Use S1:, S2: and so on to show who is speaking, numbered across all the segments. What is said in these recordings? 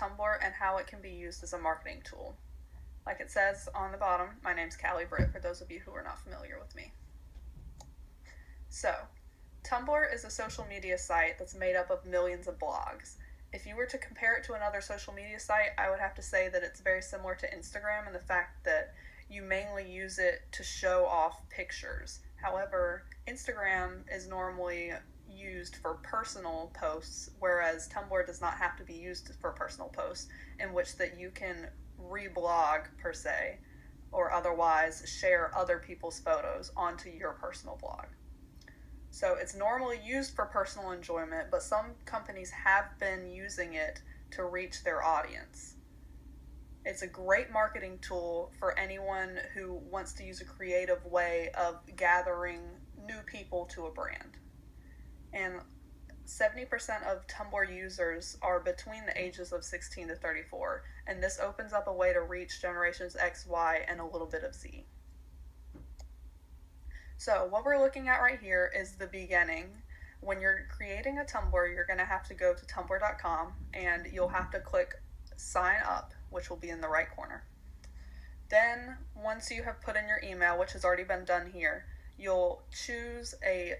S1: Tumblr and how it can be used as a marketing tool. Like it says on the bottom, my name's Callie Britt, for those of you who are not familiar with me. So, Tumblr is a social media site that's made up of millions of blogs. If you were to compare it to another social media site, I would have to say that it's very similar to Instagram in the fact that you mainly use it to show off pictures. However, Instagram is normally used for personal posts, whereas Tumblr does not have to be used for personal posts, in which that you can reblog per se, or otherwise share other people's photos onto your personal blog. So it's normally used for personal enjoyment, but some companies have been using it to reach their audience. It's a great marketing tool for anyone who wants to use a creative way of gathering new people to a brand. And 70% of Tumblr users are between the ages of 16 to 34, and this opens up a way to reach generations X, Y, and a little bit of Z. So what we're looking at right here is the beginning. When you're creating a Tumblr, you're going to have to go to tumblr.com and you'll have to click sign up, which will be in the right corner. Then once you have put in your email, which has already been done here, you'll choose a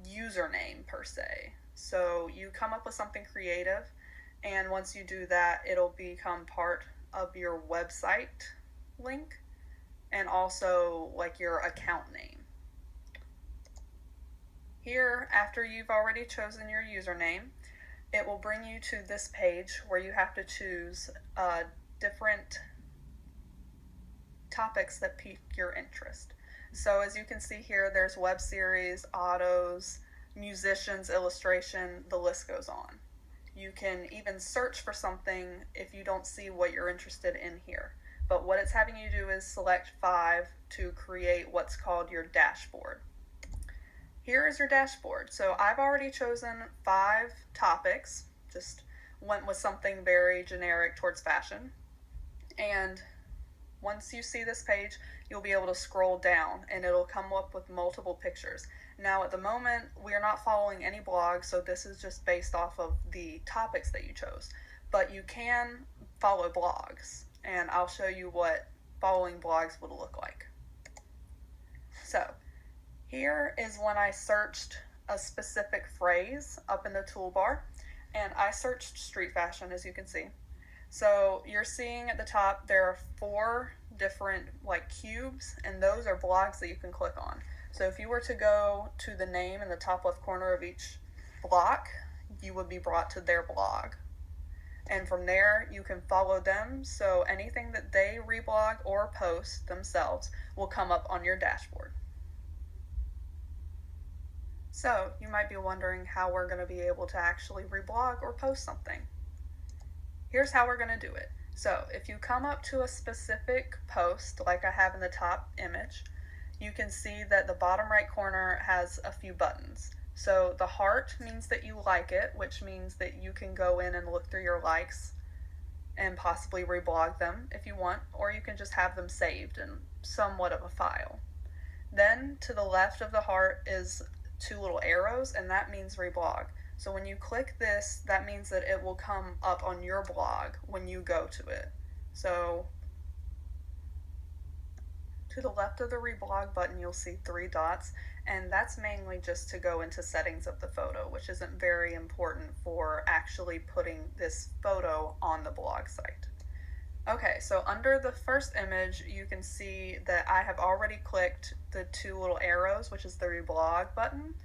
S1: username per se. So you come up with something creative, and once you do that, it'll become part of your website link and also like your account name. Here, after you've already chosen your username, it will bring you to this page where you have to choose different topics that pique your interest. So as you can see here, there's web series, autos, musicians, illustration, the list goes on. You can even search for something if you don't see what you're interested in here. But what it's having you do is select 5 to create what's called your dashboard. Here is your dashboard. So I've already chosen 5 topics, just went with something very generic towards fashion. And once you see this page, you'll be able to scroll down and it'll come up with multiple pictures. Now at the moment, we are not following any blogs, so this is just based off of the topics that you chose. But you can follow blogs, and I'll show you what following blogs would look like. So here is when I searched a specific phrase up in the toolbar, and I searched street fashion, as you can see. So you're seeing at the top there are 4 different like cubes, and those are blogs that you can click on. So if you were to go to the name in the top left corner of each block, you would be brought to their blog. And from there you can follow them, so anything that they reblog or post themselves will come up on your dashboard. So you might be wondering how we're going to be able to actually reblog or post something. Here's how we're going to do it. So if you come up to a specific post, like I have in the top image, you can see that the bottom right corner has a few buttons. So the heart means that you like it, which means that you can go in and look through your likes and possibly reblog them if you want, or you can just have them saved in somewhat of a file. Then to the left of the heart is 2 little arrows, and that means reblog. So when you click this, that means that it will come up on your blog when you go to it. So to the left of the reblog button, you'll see 3 dots, and that's mainly just to go into settings of the photo, which isn't very important for actually putting this photo on the blog site. Okay, so under the first image, you can see that I have already clicked the 2 little arrows, which is the reblog button,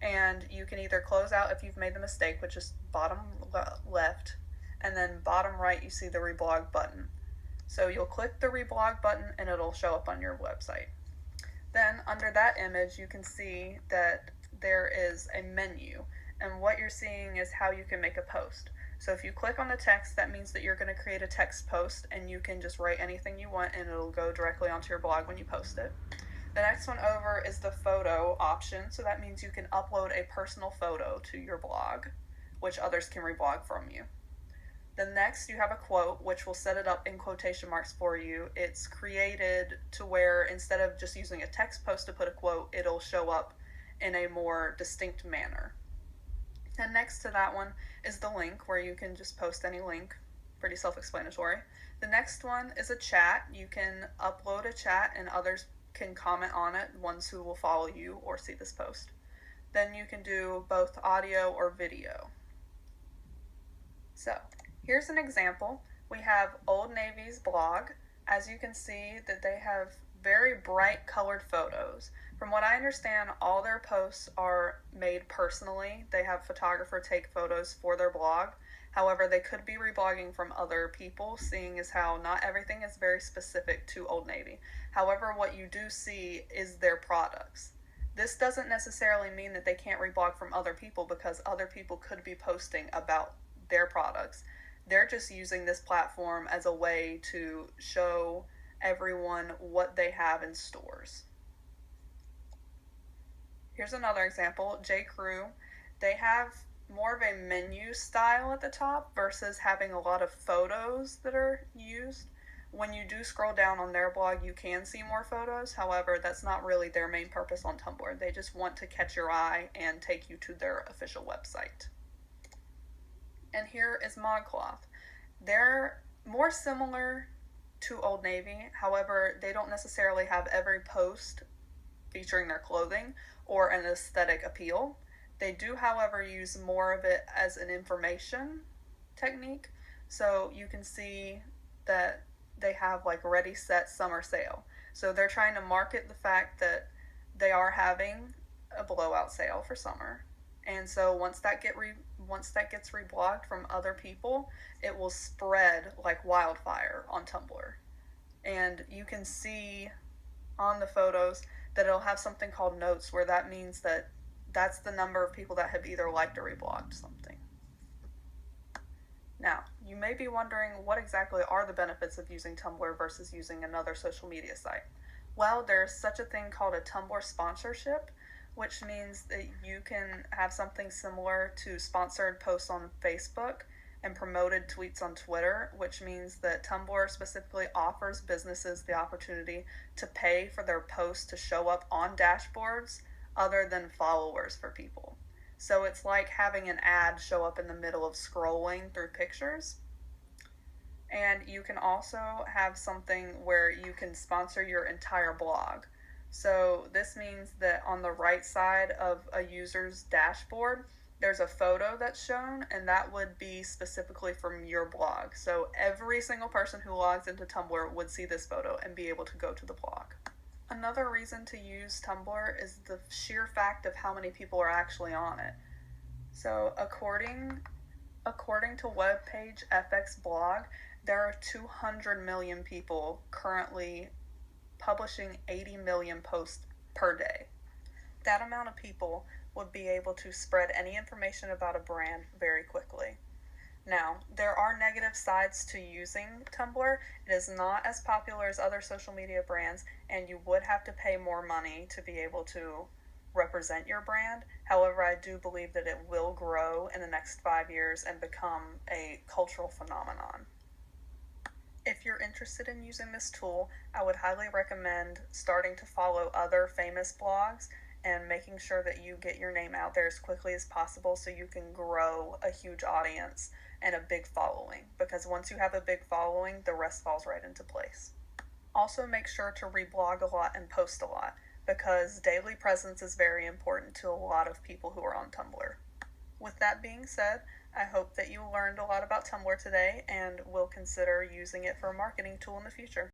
S1: and you can either close out if you've made the mistake, which is bottom left, and then bottom right you see the reblog button. So you'll click the reblog button and it'll show up on your website. Then under that image you can see that there is a menu, and what you're seeing is how you can make a post. So if you click on the text, that means that you're going to create a text post, and you can just write anything you want and it'll go directly onto your blog when you post it. The next one over is the photo option, so that means you can upload a personal photo to your blog, which others can reblog from you. Then next you have a quote, which will set it up in quotation marks for you. It's created to where instead of just using a text post to put a quote, it'll show up in a more distinct manner. And next to that one is the link, where you can just post any link. Pretty self-explanatory. The next one is a chat. You can upload a chat and others can comment on it, ones who will follow you or see this post. Then you can do both audio or video. So here's an example. We have Old Navy's blog. As you can see that they have very bright colored photos. From what I understand, all their posts are made personally. They have photographer take photos for their blog. However, they could be reblogging from other people, seeing as how not everything is very specific to Old Navy. However, what you do see is their products. This doesn't necessarily mean that they can't reblog from other people, because other people could be posting about their products. They're just using this platform as a way to show everyone what they have in stores. Here's another example, J. Crew. They have more of a menu style at the top versus having a lot of photos that are used. When you do scroll down on their blog, you can see more photos. However, that's not really their main purpose on Tumblr. They just want to catch your eye and take you to their official website. And here is ModCloth. They're more similar to Old Navy. However, they don't necessarily have every post featuring their clothing or an aesthetic appeal. They do, however, use more of it as an information technique. So you can see that they have like ready set summer sale. So they're trying to market the fact that they are having a blowout sale for summer. And so once that gets reblogged from other people, it will spread like wildfire on Tumblr. And you can see on the photos that it'll have something called notes, where that means that that's the number of people that have either liked or reblogged something. Now, you may be wondering, what exactly are the benefits of using Tumblr versus using another social media site? Well, there's such a thing called a Tumblr sponsorship, which means that you can have something similar to sponsored posts on Facebook and promoted tweets on Twitter, which means that Tumblr specifically offers businesses the opportunity to pay for their posts to show up on dashboards other than followers for people. So it's like having an ad show up in the middle of scrolling through pictures. And you can also have something where you can sponsor your entire blog. So this means that on the right side of a user's dashboard, there's a photo that's shown, and that would be specifically from your blog. So every single person who logs into Tumblr would see this photo and be able to go to the blog. Another reason to use Tumblr is the sheer fact of how many people are actually on it. So according to webpage FX blog, there are 200 million people currently publishing 80 million posts per day. That amount of people would be able to spread any information about a brand very quickly. Now, there are negative sides to using Tumblr. It is not as popular as other social media brands, and you would have to pay more money to be able to represent your brand. However, I do believe that it will grow in the next 5 years and become a cultural phenomenon. If you're interested in using this tool, I would highly recommend starting to follow other famous blogs and making sure that you get your name out there as quickly as possible so you can grow a huge audience and a big following. Because once you have a big following, the rest falls right into place. Also, make sure to reblog a lot and post a lot, because daily presence is very important to a lot of people who are on Tumblr. With that being said, I hope that you learned a lot about Tumblr today and will consider using it for a marketing tool in the future.